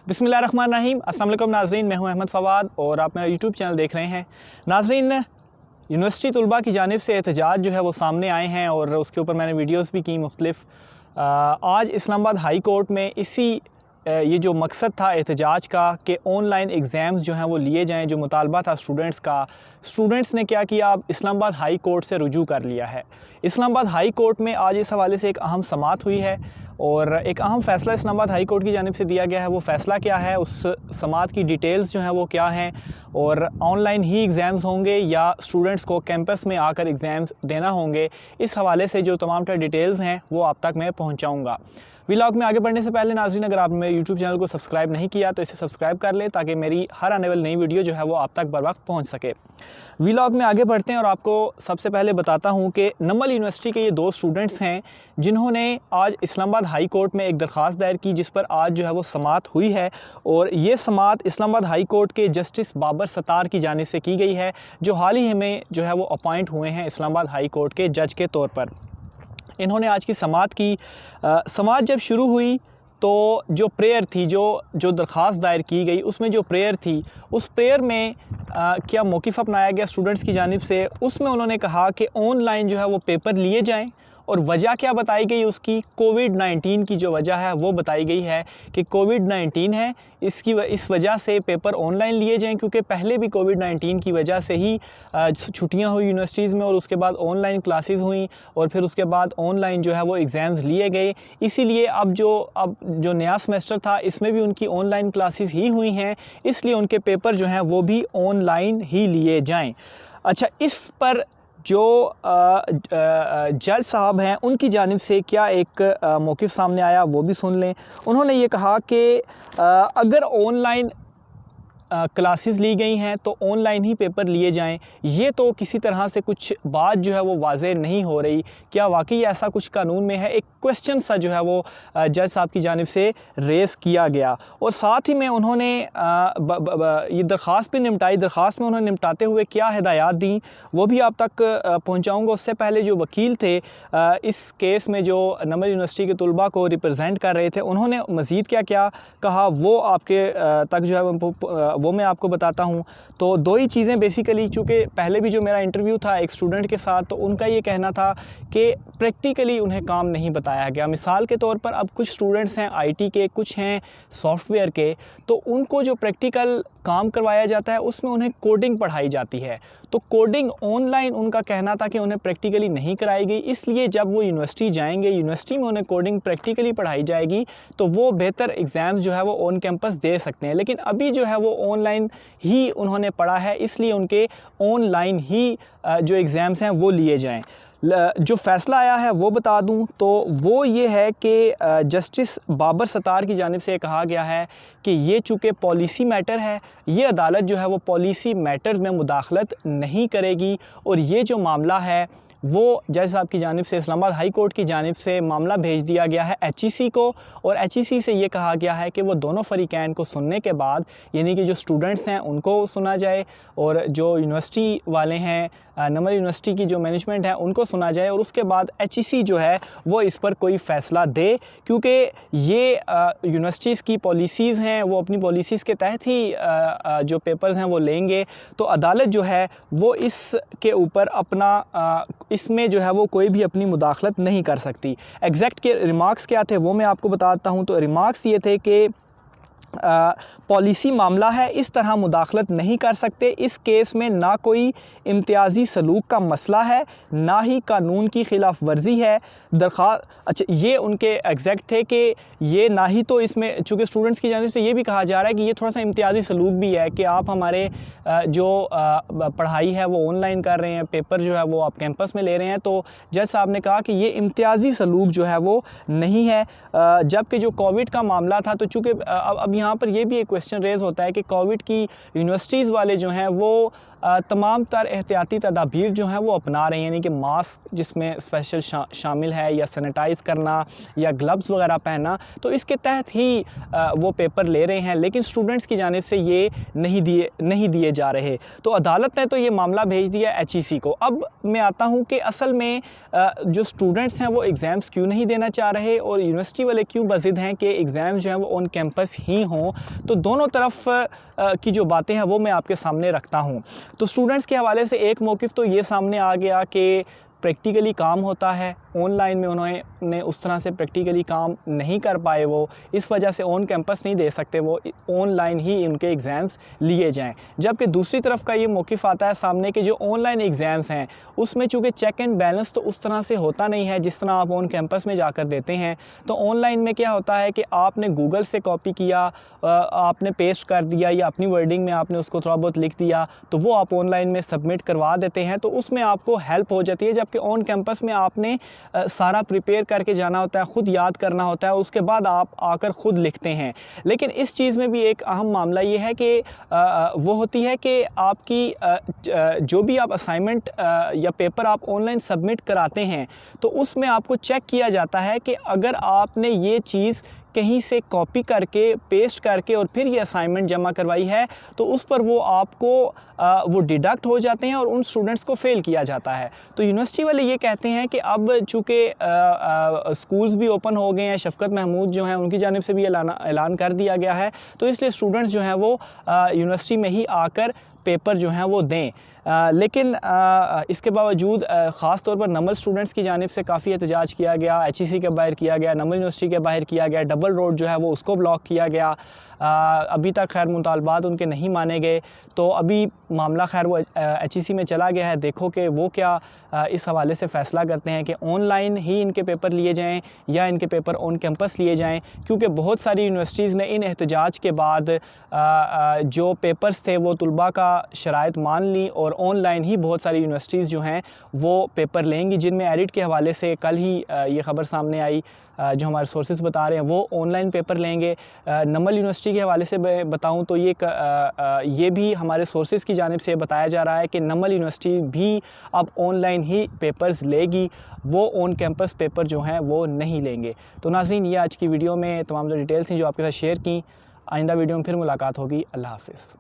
बिस्मिल्लाहिर्रहमानिर्रहीम। अस्सलाम वालेकुम नाज़रीन, मैं हूं अहमद फ़वाद और आप मेरा यूट्यूब चैनल देख रहे हैं। नाज़रीन, यूनिवर्सिटी तलबा की जानिब से एहतजाज जो है वो सामने आए हैं और उसके ऊपर मैंने वीडियोस भी की मुख्तलिफ। आज इस्लामाबाद हाई कोर्ट में ये जो मकसद था एहतजाज का कि ऑनलाइन एग्ज़ाम्स जो हैं वो लिए जाएँ, जो मुतालबा था स्टूडेंट्स का, स्टूडेंट्स ने क्या किया, अब इस्लामाबाद हाई कोर्ट से रुजू कर लिया है। इस्लामाबाद हाई कोर्ट में आज इस हवाले से एक अहम समाअत हुई है और एक अहम फ़ैसला इस्लामाबाद हाई कोर्ट की जानिब से दिया गया है। वो फ़ैसला क्या है, उस समाअत की डिटेल्स जो हैं वो क्या हैं और ऑनलाइन ही एग्ज़ाम्स होंगे या स्टूडेंट्स को कैंपस में आकर एग्ज़ाम्स देना होंगे, इस हवाले से जो तमाम तर डिटेल्स हैं वो आप तक मैं पहुँचाऊँगा। व्लॉग में आगे बढ़ने से पहले नाज़रीन, अगर आपने मेरे यूट्यूब चैनल को सब्सक्राइब नहीं किया तो इसे सब्सक्राइब कर लें ताकि मेरी हर आने वाली नई वीडियो जो है वो आप तक बर वक्त पहुँच सके। व्लॉग में आगे बढ़ते हैं और आपको सबसे पहले बताता हूँ कि नमल यूनिवर्सिटी के ये दो स्टूडेंट्स हैं जिन्होंने आज इस्लामाबाद हाई कोर्ट में एक दरख्वास्त दायर की, जिस पर आज जो है वो समाअत हुई है। और ये समाअत इस्लामाबाद हाई कोर्ट के जस्टिस बाबर सत्तार की जानिब से की गई है, जो हाल ही में जो है वो अपॉइंट हुए हैं इस्लामाबाद हाई कोर्ट के जज के तौर पर। इन्होंने आज की समाअत की। समाअत जब शुरू हुई तो जो प्रेयर थी, जो दरख्वास्त दायर की गई, उसमें जो प्रेयर थी, उस प्रेयर में क्या मौक़िफ़ अपनाया गया स्टूडेंट्स की जानिब से, उसमें उन्होंने कहा कि ऑनलाइन जो है वो पेपर लिए जाएं। और वजह क्या बताई गई उसकी, कोविड-19 की जो वजह है वो बताई गई है कि कोविड-19 है, इस वजह से पेपर ऑनलाइन लिए जाएं, क्योंकि पहले भी कोविड-19 की वजह से ही छुट्टियां हुई यूनिवर्सिटीज़ में और उसके बाद ऑनलाइन क्लासेस हुई और फिर उसके बाद ऑनलाइन जो है वो एग्ज़ाम्स लिए गए। इसीलिए अब जो नया सेमेस्टर था इसमें भी उनकी ऑनलाइन क्लासेस ही हुई हैं, इसलिए उनके पेपर जो हैं वो भी ऑनलाइन ही लिए जाएँ। अच्छा, इस पर जो जज साहब हैं उनकी जानिब से क्या एक मौक़िफ़ सामने आया वो भी सुन लें। उन्होंने ये कहा कि अगर ऑनलाइन क्लासेस ली गई हैं तो ऑनलाइन ही पेपर लिए जाएं। ये तो किसी तरह से कुछ बात जो है वो वाज़ेह नहीं हो रही, क्या वाकई ऐसा कुछ कानून में है, एक क्वेश्चन सा जो है वो जज साहब की जानिब से रेस किया गया। और साथ ही में उन्होंने ये दरख्वास्त भी निपटाई। दरख्वास्त में उन्होंने निपटाते हुए क्या हिदायत दी वो भी आप तक पहुँचाऊँगा। उससे पहले जो वकील थे इस केस में, जो नमल यूनिवर्सिटी के तलबा को रिप्रजेंट कर रहे थे, उन्होंने मज़ीद क्या क्या कहा वो आपके तक जो है वो मैं आपको बताता हूँ। तो दो ही चीज़ें बेसिकली, चूँकि पहले भी जो मेरा इंटरव्यू था एक स्टूडेंट के साथ, तो उनका ये कहना था कि प्रैक्टिकली उन्हें काम नहीं बताया गया। मिसाल के तौर पर अब कुछ स्टूडेंट्स हैं आईटी के, कुछ हैं सॉफ्टवेयर के, तो उनको जो प्रैक्टिकल काम करवाया जाता है उसमें उन्हें कोडिंग पढ़ाई जाती है। तो कोडिंग ऑनलाइन उनका कहना था कि उन्हें प्रैक्टिकली नहीं कराई गई, इसलिए जब वो यूनिवर्सिटी जाएंगे, यूनिवर्सिटी में उन्हें कोडिंग प्रैक्टिकली पढ़ाई जाएगी तो वो बेहतर एग्ज़ाम्स जो है वो ऑन कैंपस दे सकते हैं। लेकिन अभी जो है वो ऑनलाइन ही उन्होंने पढ़ा है, इसलिए उनके ऑनलाइन ही जो एग्ज़ाम्स हैं वो लिए जाएँ। जो फ़ैसला आया है वो बता दूं तो वो ये है कि जस्टिस बाबर सत्तार की जानिब से कहा गया है कि ये चूँकि पॉलिसी मैटर है, ये अदालत जो है वो पॉलिसी मैटर्स में मुदाखलत नहीं करेगी। और ये जो मामला है वो जज साहब की जानिब से इस्लामाबाद हाई कोर्ट की जानिब से मामला भेज दिया गया है HEC को, और HEC से ये कहा गया है कि वो दोनों फ़रीक़ैन को सुनने के बाद, यानी कि जो स्टूडेंट्स हैं उनको सुना जाए और जो यूनिवर्सिटी वाले हैं, नमल यूनिवर्सिटी की जो मैनेजमेंट है उनको सुना जाए, और उसके बाद HEC जो है वो इस पर कोई फ़ैसला दे। क्योंकि ये यूनिवर्सिटीज़ की पॉलिसीज़ हैं, वो अपनी पॉलिसीज़ के तहत ही जो पेपर्स हैं वो लेंगे। तो अदालत जो है वो इसके ऊपर अपना इसमें जो है वो कोई भी अपनी मुदाखलत नहीं कर सकती। एग्जैक्ट के रिमार्क्स क्या थे वो मैं आपको बताता हूँ। तो रिमार्क्स ये थे कि पॉलिसी मामला है, इस तरह मुदाखलत नहीं कर सकते। इस केस में ना कोई इम्तियाज़ी सलूक का मसला है, ना ही कानून की खिलाफ वर्जी है। अच्छा, ये उनके एग्जैक्ट थे कि ये ना ही तो इसमें, चूँकि स्टूडेंट्स की जानिब से ये भी कहा जा रहा है कि ये थोड़ा सा इम्तियाज़ी सलूक भी है कि आप हमारे जो पढ़ाई है वो ऑनलाइन कर रहे हैं, पेपर जो है वो आप कैंपस में ले रहे हैं। तो जज साहब ने कहा कि ये इम्तियाज़ी सलूक जो है वो नहीं है। जबकि जो कोविड का मामला था, तो चूँकि अब यहाँ पर ये भी एक क्वेश्चन रेज़ होता है कि कोविड की यूनिवर्सिटीज़ वाले जो हैं वो तमाम तर एहतियाती तदाबीर जो हैं वो अपना रहे हैं, यानी कि मास्क जिसमें स्पेशल शामिल है, या सैनिटाइज़ करना, या ग्लव्स वगैरह पहनना, तो इसके तहत ही वो पेपर ले रहे हैं। लेकिन स्टूडेंट्स की जानिब से ये नहीं दिए जा रहे। तो अदालत ने तो ये मामला भेज दिया HEC को। अब मैं आता हूँ कि असल में जो स्टूडेंट्स हैं वो एग्ज़ाम्स क्यों नहीं देना चाह रहे, और यूनिवर्सिटी वाले क्यों बज़िद हैं कि एग्ज़ाम्स जो हैं वो ऑन कैंपस ही हों। तो दोनों तरफ की जो बातें हैं वो मैं आपके सामने रखता हूँ। तो स्टूडेंट्स के हवाले से एक मौक़िफ़ तो ये सामने आ गया कि प्रैक्टिकली काम होता है, ऑनलाइन में उन्होंने उस तरह से प्रैक्टिकली काम नहीं कर पाए, वो इस वजह से ऑन कैंपस नहीं दे सकते, वो ऑनलाइन ही उनके एग्ज़ाम्स लिए जाएं। जबकि दूसरी तरफ का ये मौक़िफ़ आता है सामने कि जो ऑनलाइन एग्ज़ाम्स हैं उसमें चूँकि चेक एंड बैलेंस तो उस तरह से होता नहीं है जिस तरह आप ऑन कैंपस में जाकर देते हैं। तो ऑनलाइन में क्या होता है कि आपने गूगल से कॉपी किया, आपने पेस्ट कर दिया, या अपनी वर्डिंग में आपने उसको थोड़ा बहुत लिख दिया, तो वो आप ऑनलाइन में सबमिट करवा देते हैं, तो उसमें आपको हेल्प हो जाती है। जबकि ऑन कैंपस में आपने सारा प्रिपेयर करके जाना होता है, ख़ुद याद करना होता है, उसके बाद आप आकर ख़ुद लिखते हैं। लेकिन इस चीज़ में भी एक अहम मामला ये है कि वो होती है कि आपकी जो भी आप असाइनमेंट या पेपर आप ऑनलाइन सबमिट कराते हैं, तो उसमें आपको चेक किया जाता है कि अगर आपने ये चीज़ कहीं से कॉपी करके पेस्ट करके और फिर ये असाइनमेंट जमा करवाई है, तो उस पर वो आपको वो डिडक्ट हो जाते हैं और उन स्टूडेंट्स को फ़ेल किया जाता है। तो यूनिवर्सिटी वाले ये कहते हैं कि अब चूँकि स्कूल्स भी ओपन हो गए हैं, शफ़कत महमूद जो हैं उनकी जानिब से भी ऐलान कर दिया गया है, तो इसलिए स्टूडेंट्स जो हैं वो यूनिवर्सिटी में ही आकर पेपर जो हैं वो दें। लेकिन इसके बावजूद ख़ास तौर पर नमल स्टूडेंट्स की जानिब से काफ़ी एहतजाज किया गया, HEC के बाहर किया गया, नमल यूनिवर्सिटी के बाहर किया गया, डबल रोड जो है वो उसको ब्लॉक किया गया। अभी तक खैर मुतालबात उनके नहीं माने गए, तो अभी मामला खैर वो HEC में चला गया है। देखो कि वो क्या इस हवाले से फ़ैसला करते हैं कि ऑनलाइन ही इनके पेपर लिए जाएं या इनके पेपर ऑन कैंपस लिए जाएं, क्योंकि बहुत सारी यूनिवर्सिटीज़ ने इन एहतजाज के बाद जो पेपर्स थे वो तुलबा का शराइत मान ली, और ऑनलाइन ही बहुत सारी यूनिवर्सिटीज़ जो हैं वो पेपर लेंगी, जिनमें एडिट के हवाले से कल ही ये ख़बर सामने आई, जो हमारे सोर्सेज बता रहे हैं वो ऑनलाइन पेपर लेंगे। नमल यूनिवर्सिटी के हवाले से बताऊं तो ये भी हमारे सोर्सेज की जानिब से बताया जा रहा है कि नमल यूनिवर्सिटी भी अब ऑनलाइन ही पेपर्स लेगी, वो ऑन कैंपस पेपर जो हैं वो नहीं लेंगे। तो नाज़रीन, ये आज की वीडियो में तमाम जो डिटेल्स हैं जो आपके साथ शेयर की। आइंदा वीडियो में फिर मुलाकात होगी। अल्लाह हाफ़िज़।